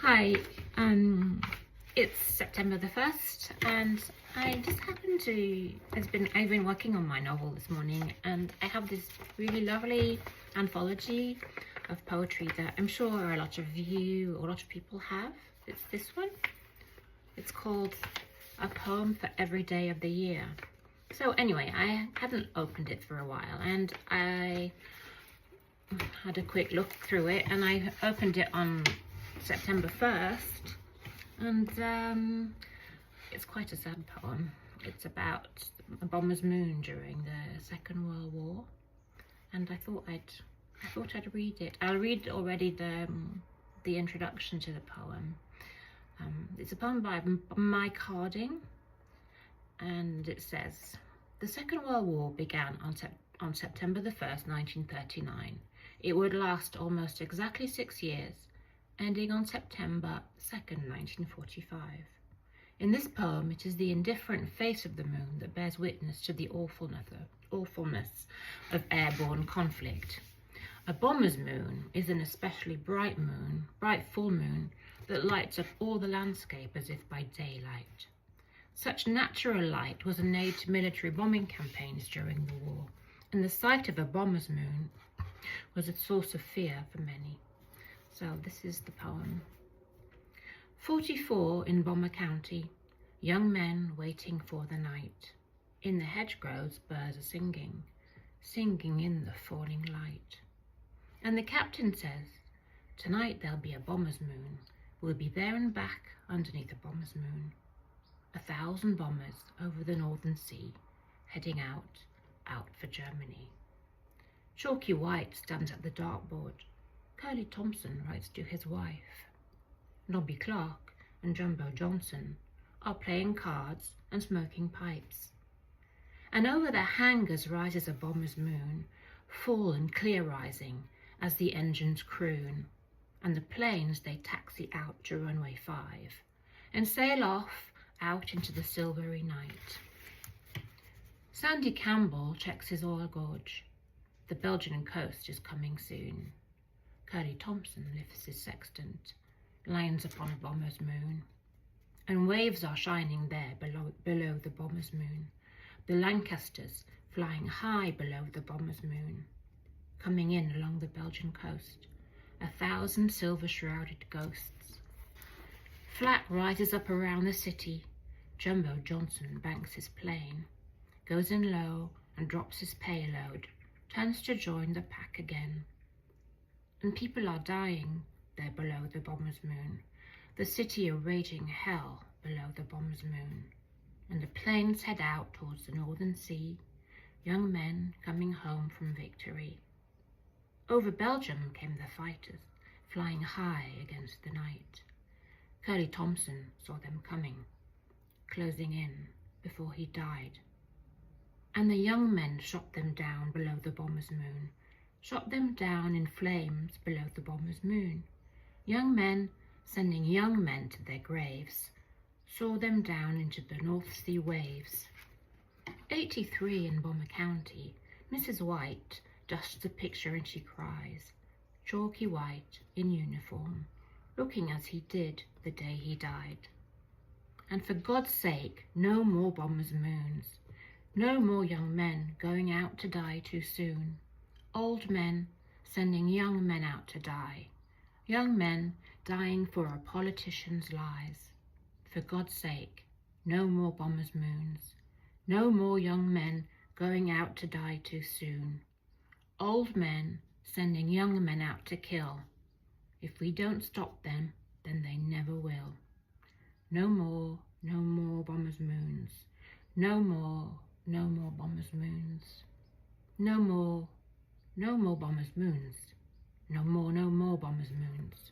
Hi, it's September the 1st and I just happened to, I've been working on my novel this morning, and I have this really lovely anthology of poetry that I'm sure a lot of you or a lot of people have. It's this one. It's called A Poem for Every Day of the Year. So anyway, I hadn't opened it for a while and I had a quick look through it, and I opened it on September 1st, and it's quite a sad poem. It's about a bomber's moon during the Second World War, and I thought I'd read it. I'll read already the introduction to the poem. It's a poem by Mike Harding, and it says, "The Second World War began on September the 1st, 1939. It would last almost exactly 6 years, ending on September 2nd, 1945. In this poem, it is the indifferent face of the moon that bears witness to the awfulness of airborne conflict. A bomber's moon is an especially bright full moon, that lights up all the landscape as if by daylight. Such natural light was an aid to military bombing campaigns during the war, and the sight of a bomber's moon was a source of fear for many." So this is the poem. 44 in Bomber County, young men waiting for the night. In the hedgerows birds are singing, singing in the falling light. And the captain says, "Tonight there'll be a bomber's moon. We'll be there and back underneath a bomber's moon. 1,000 bombers over the Northern Sea, heading out for Germany." Chalky White stands at the dartboard. Curly Thompson writes to his wife. Nobby Clark and Jumbo Johnson are playing cards and smoking pipes. And over the hangars rises a bomber's moon, full and clear rising as the engines croon, and the planes they taxi out to runway 5 and sail off out into the silvery night. Sandy Campbell checks his oil gorge. The Belgian coast is coming soon. Curly Thompson lifts his sextant, lines upon a bomber's moon, and waves are shining there below the bomber's moon. The Lancasters flying high below the bomber's moon, coming in along the Belgian coast, 1,000 silver-shrouded ghosts. Flak rises up around the city. Jumbo Johnson banks his plane, goes in low and drops his payload, turns to join the pack again. And people are dying there below the bomber's moon, the city a raging hell below the bomber's moon. And the planes head out towards the Northern Sea, young men coming home from victory. Over Belgium came the fighters, flying high against the night. Curly Thompson saw them coming, closing in before he died. And the young men shot them down below the bomber's moon, shot them down in flames below the bomber's moon. Young men sending young men to their graves, saw them down into the North Sea waves. 83 in Bomber County, Mrs. White dusts a picture and she cries. Chalky White in uniform, looking as he did the day he died. And for God's sake, no more bombers' moons. No more young men going out to die too soon. Old men sending young men out to die. Young men dying for a politician's lies. For God's sake, no more bombers' moons. No more young men going out to die too soon. Old men sending young men out to kill. If we don't stop them, then they never will. No more bombers' moons. No more bombers' moons. No more bombers' moons. No more bombers' moons.